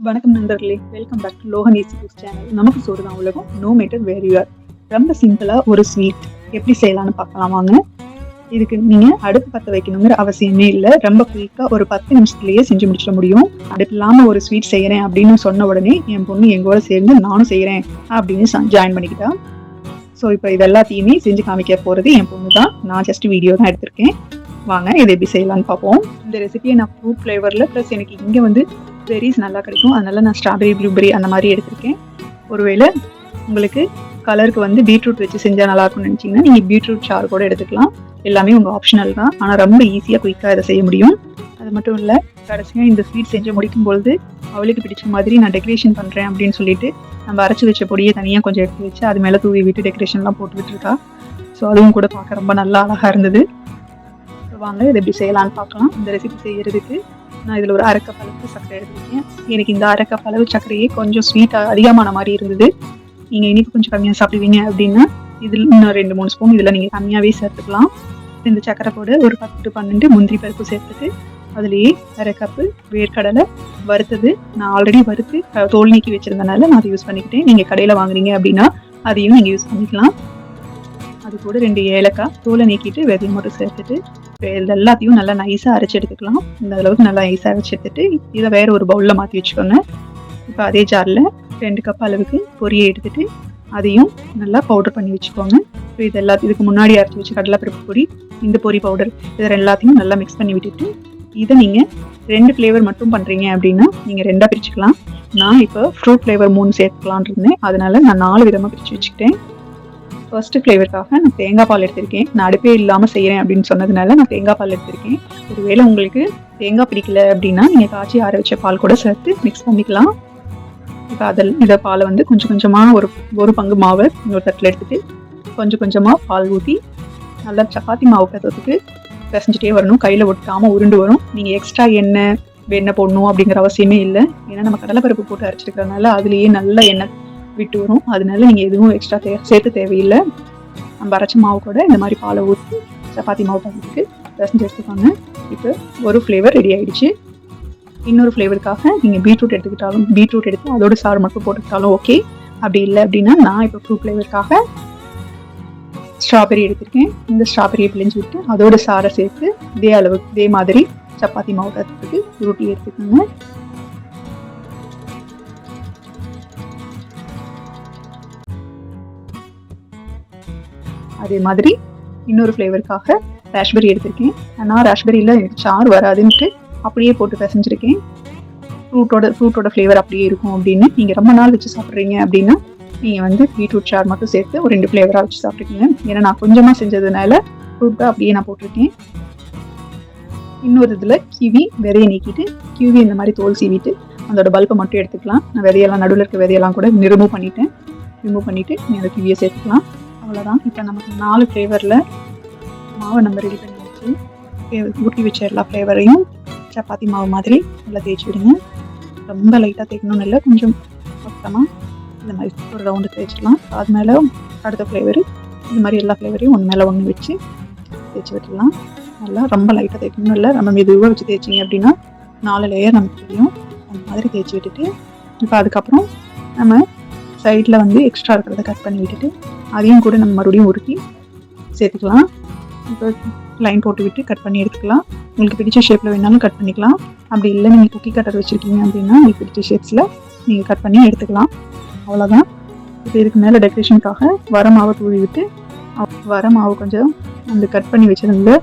வணக்கம் நண்பர்களே, welcome back to Logan easy cooks channel. நமக்கு சோறு தான் உலகம், no matter where you are. ரொம்ப சிம்பிளாக ஒரு ஸ்வீட் எப்படி செய்யலாம்னு பார்க்கலாம் வாங்க. இதுக்கு நீங்கள் அடுப்பு பற்ற வைக்கணுங்கிற அவசியமே இல்லை. ரொம்ப குயிக்காக ஒரு 10 நிமிஷத்துலேயே செஞ்சு முடிச்சிட முடியும். அடுப்பு இல்லாமல் ஒரு ஸ்வீட் செய்கிறேன் அப்படின்னு சொன்ன உடனே என் பொண்ணு எங்கூட சேர்ந்து நானும் செய்கிறேன் அப்படின்னு ஜாயின் பண்ணிக்கிட்டா. ஸோ இப்போ இது எல்லாத்தையுமே செஞ்சு காமிக்க போகிறது என் பொண்ணு தான். நான் ஜஸ்ட் வீடியோ தான் எடுத்திருக்கேன். வாங்க இதை எப்படி செய்யலான்னு பார்ப்போம். இந்த ரெசிபியை நான் ஃப்ரூட் ஃப்ளேவரில் ப்ளஸ் எனக்கு இங்கே வந்து பெரிஸ் நல்லா கிடைக்கும், அதனால நான் ஸ்ட்ராபெரி ப்ளூபெரி அந்த மாதிரி எடுத்திருக்கேன். ஒருவேளை உங்களுக்கு கலருக்கு வந்து பீட்ரூட் வச்சு செஞ்சால் நல்லா இருக்கும்னு நினச்சிங்கன்னா நீங்கள் பீட்ரூட் சாறு கூட எடுத்துக்கலாம். எல்லாமே உங்கள் ஆப்ஷனல் தான், ஆனால் ரொம்ப ஈஸியாக குயிக்காக இதை செய்ய முடியும். அது மட்டும் இல்லை, கடைசியாக இந்த ஸ்வீட் செஞ்சு முடிக்கும்பொழுது அவளுக்கு பிடிச்ச மாதிரி நான் டெக்கரேஷன் பண்ணுறேன் அப்படின்னு சொல்லிட்டு நம்ம அரைச்சி வச்ச பொடியை தனியாக கொஞ்சம் எடுத்து வச்சு அது மேலே தூவி விட்டு டெக்கரேஷன்லாம் போட்டுக்கிட்டு இருக்கா. ஸோ அதுவும் கூட பார்க்க ரொம்ப நல்லா அழகாக இருந்தது. வாங்க இதை எப்படி செய்யலான்னு பார்க்கலாம். இந்த ரெசிபி செய்யறதுக்கு நான் இதில் ஒரு 1/2 கப் அளவுக்கு சர்க்கரை எடுத்துருக்கேன். எனக்கு இந்த 1/2 கப் அளவு சர்க்கரையே கொஞ்சம் ஸ்வீட்டாக அதிகமான மாதிரி இருந்தது. நீங்கள் இனிப்பு கொஞ்சம் கம்மியாக சாப்பிடுவீங்க அப்படின்னா இதில் இன்னும் 2-3 ஸ்பூன் இதில் நீங்கள் கம்மியாகவே சேர்த்துக்கலாம். இந்த சர்க்கரை கூட ஒரு 10 to 12 முந்திரி பருப்பு சேர்த்துட்டு அதுலேயே 1/2 கப்பு வேர்க்கடலை வறுத்தது. நான் ஆல்ரெடி வறுத்து தோல் நீக்கி வச்சுருந்தனால நான் அதை யூஸ் பண்ணிக்கிட்டேன். நீங்கள் கடையில் வாங்குறீங்க அப்படின்னா அதையும் நீங்கள் யூஸ் பண்ணிக்கலாம். அது கூட 2 ஏலக்காய் தோலை நீக்கிட்டு விதையை மட்டும் சேர்த்துட்டு இது எல்லாத்தையும் நல்லா நைஸாக அரைச்சி எடுத்துக்கலாம். இந்த அளவுக்கு நல்லா நைஸாக அரைச்சி எடுத்துட்டு இதை வேறு ஒரு பவுலில் மாற்றி வச்சுக்கோங்க. இப்போ அதே ஜாரில் 2 கப் அளவுக்கு பொரியை எடுத்துட்டு அதையும் நல்லா பவுடர் பண்ணி வச்சுக்கோங்க. இப்போ இது எல்லாத்தையும் இதுக்கு முன்னாடி அரைச்சி வச்சு கடலைப்பருப்பு பொடி, இந்த பொரி பவுடர், இதை எல்லாத்தையும் நல்லா மிக்ஸ் பண்ணி விட்டுட்டு இதை நீங்கள் 2 ஃப்ளேவர் மட்டும் பண்ணுறீங்க அப்படின்னா நீங்கள் 2ஆக பிரிச்சுக்கலாம். நான் இப்போ ஃப்ரூட் ஃப்ளேவர் 3 சேர்த்துக்கலான் இருந்தேன், அதனால நான் 4 விதமாக பிரித்து வச்சுக்கிட்டேன். ஃபர்ஸ்ட்டு ஃப்ளேவருக்காக நான் தேங்காய் பால் எடுத்திருக்கேன். நான் அடுப்பே இல்லாமல் செய்கிறேன் அப்படின்னு சொன்னதுனால நான் தேங்காய் பால் எடுத்திருக்கேன். ஒருவேளை உங்களுக்கு தேங்காய் பிடிக்கல அப்படின்னா நீங்கள் காய்ச்சி ஆற வச்ச பால் கூட சேர்த்து மிக்ஸ் பண்ணிக்கலாம். இப்போ இதை பாலை வந்து கொஞ்சம் கொஞ்சமாக ஒரு பங்கு மாவை இன்னொரு தட்டில் எடுத்துகிட்டு கொஞ்சம் கொஞ்சமாக பால் ஊற்றி நல்லா சப்பாத்தி மாவு பதத்துக்கு பிசைஞ்சிட்டே வரணும். கையில் ஒட்டாமல் உருண்டு வரும். நீங்கள் எக்ஸ்ட்ரா எண்ணெய் போடணும் அப்படிங்கிற அவசியமே இல்லை. ஏன்னா நம்ம கடலைப்பருப்பு போட்டு அரைச்சிருக்கிறதுனால அதுலேயே நல்ல எண்ணெய் விட்டு வரும். அதனால நீங்கள் எதுவும் எக்ஸ்ட்ரா சேர்த்து தேவையில்லை. நம்ம அரைச்ச மாவு கூட இந்த மாதிரி பாலை ஊற்றி சப்பாத்தி மாவு பதத்துக்கு பிசைஞ்சு எடுத்துக்கோங்க. இப்போ ஒரு ஃப்ளேவர் ரெடி ஆகிடுச்சு. இன்னொரு ஃப்ளேவருக்காக நீங்கள் பீட்ரூட் எடுத்துக்கிட்டாலும் பீட்ரூட் எடுத்து அதோட சாறு மட்டும் போட்டுக்கிட்டாலும் ஓகே. அப்படி இல்லை அப்படின்னா நான் இப்போ ஃப்ரூட் ஃப்ளேவருக்காக ஸ்ட்ராபெரி எடுத்திருக்கேன். இந்த ஸ்ட்ராபெரியை பிழிஞ்சு விட்டு அதோட சாரை சேர்த்து இதே மாதிரி சப்பாத்தி மாவு பதத்துக்கு உருட்டி எடுத்துக்கோங்க. அதே மாதிரி இன்னொரு ஃப்ளேவருக்காக ராஸ்பெரி எடுத்திருக்கேன். நான் ராஸ்பெரியில் எனக்கு சாறு வராதுன்ட்டு அப்படியே போட்டு பிசைஞ்சிருக்கேன். ஃப்ரூட்டோட ஃப்ளேவர் அப்படியே இருக்கும் அப்படின்னு நீங்கள் ரொம்ப நாள் வச்சு சாப்பிட்றீங்க அப்படின்னா நீங்கள் வந்து பீட்ரூட் சாறு மட்டும் சேர்த்து ஒரு 2 ஃப்ளேவராக வச்சு சாப்பிட்ருக்கீங்க. ஏன்னா நான் கொஞ்சமாக செஞ்சதுனால ஃப்ரூட்டை அப்படியே நான் போட்டிருக்கேன். இன்னொரு இதில் கிவி விதையை நீக்கிட்டு கிவி இந்த மாதிரி தோல் சீவிட்டு அதோட பல்பை மட்டும் எடுத்துக்கலாம். நான் விதையெல்லாம் நடுவில் இருக்க விதையெல்லாம் கூட ரிமூவ் பண்ணிவிட்டு நீங்கள் அந்த கிவியை சேர்த்துக்கலாம். அவ்வளோதான். இப்போ நமக்கு 4 ஃப்ளேவரில் மாவை நம்ம ரெடி பண்ணி வச்சு ஊட்டி வச்ச எல்லா ஃப்ளேவரையும் சப்பாத்தி மாவு மாதிரி நல்லா தேய்ச்சி விடுங்க. ரொம்ப லைட்டாக தேய்க்கணும்னு இல்லை, கொஞ்சம் மொத்தமாக இந்த மாதிரி ஒரு ரவுண்டு தேய்ச்சிக்கலாம். அது மேலே அடுத்த ஃப்ளேவரு இந்த மாதிரி எல்லா ஃப்ளேவரையும் ஒன்று மேலே ஒன்று வச்சு தேய்ச்சி விட்டுடலாம். நல்லா ரொம்ப லைட்டாக தேய்க்கணும் இல்லை, நம்ம மெதுவாக வச்சு தேய்ச்சிங்க அப்படின்னா 4 லேயர் நமக்கு தெரியும். அந்த மாதிரி தேய்ச்சி விட்டுட்டு இப்போ அதுக்கப்புறம் நம்ம சைடில் வந்து எக்ஸ்ட்ரா இருக்கிறத கட் பண்ணி விட்டுட்டு அதையும் கூட நம்ம மறுபடியும் உருட்டி சேர்த்துக்கலாம். இப்போ லைன் போட்டு விட்டு கட் பண்ணி எடுத்துக்கலாம். உங்களுக்கு பிடிச்ச ஷேப்பில் வேணாலும் கட் பண்ணிக்கலாம். அப்படி இல்லை நீங்கள் குக்கி கட்டர் வச்சுருக்கீங்க அப்படின்னா உங்களுக்கு பிடிச்ச ஷேப்ஸில் நீங்கள் கட் பண்ணி எடுத்துக்கலாம். அவ்வளோதான். இப்போ இதுக்கு மேலே டெக்கரேஷனுக்காக வர மாவை தூவி விட்டு வர மாவு கொஞ்சம் அந்த கட் பண்ணி வச்சுருந்த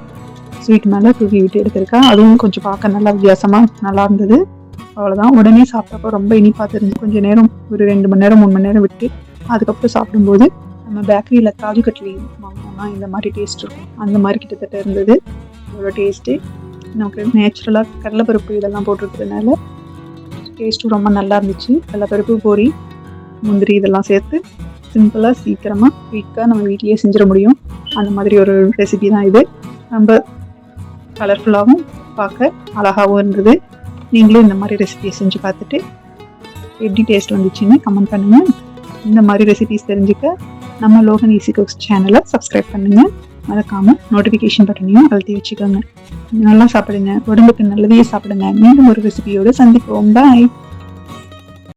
ஸ்வீட் மேலே தூவி விட்டு எடுத்துருக்கா. அதுவும் கொஞ்சம் பார்க்க நல்லா வித்தியாசமாக நல்லா இருந்தது. அவ்வளோதான். உடனே சாப்பிட்டப்போ ரொம்ப இனிப்பாக தெரிஞ்சு கொஞ்சம் நேரம் ஒரு 2 மணி நேரம் 3 மணி நேரம் விட்டு அதுக்கப்புறம் சாப்பிடும்போது நம்ம பேக்கரியில் காஜு கட்லி வாங்கினோம்னா இந்த மாதிரி டேஸ்ட் இருக்கும். அந்த மாதிரி கிட்டத்தட்ட இருந்தது அதோட டேஸ்ட்டு. நமக்கு நேச்சுரலாக கடலைப்பருப்பு இதெல்லாம் போட்டிருக்கிறதுனால டேஸ்ட்டும் ரொம்ப நல்லா இருந்துச்சு. கடலைப்பருப்பு பொரி முந்திரி இதெல்லாம் சேர்த்து சிம்பிளாக சீக்கிரமாக குயிக்காக நம்ம வீட்லேயே செஞ்சிட முடியும். அந்த மாதிரி ஒரு ரெசிபி தான் இது. ரொம்ப கலர்ஃபுல்லாகவும் பார்க்க அழகாகவும் இருந்தது. நீங்களும் இந்த மாதிரி ரெசிபியை செஞ்சு பார்த்துட்டு எப்படி டேஸ்ட் வந்துச்சுன்னு கமெண்ட் பண்ணுங்கள். இந்த மாதிரி ரெசிபிஸ் தெரிஞ்சுக்க நம்ம லோகன் ஈஸி குக்ஸ் சேனலை சப்ஸ்கிரைப் பண்ணுங்கள். மறக்காமல் நோட்டிஃபிகேஷன் பட்டனையும் அழுத்தி வச்சுக்கோங்க. நல்லா சாப்பிடுங்க, உடம்புக்கு நல்லதையே சாப்பிடுங்க. மீண்டும் ஒரு ரெசிபியோடு சந்திப்போம். பாய்.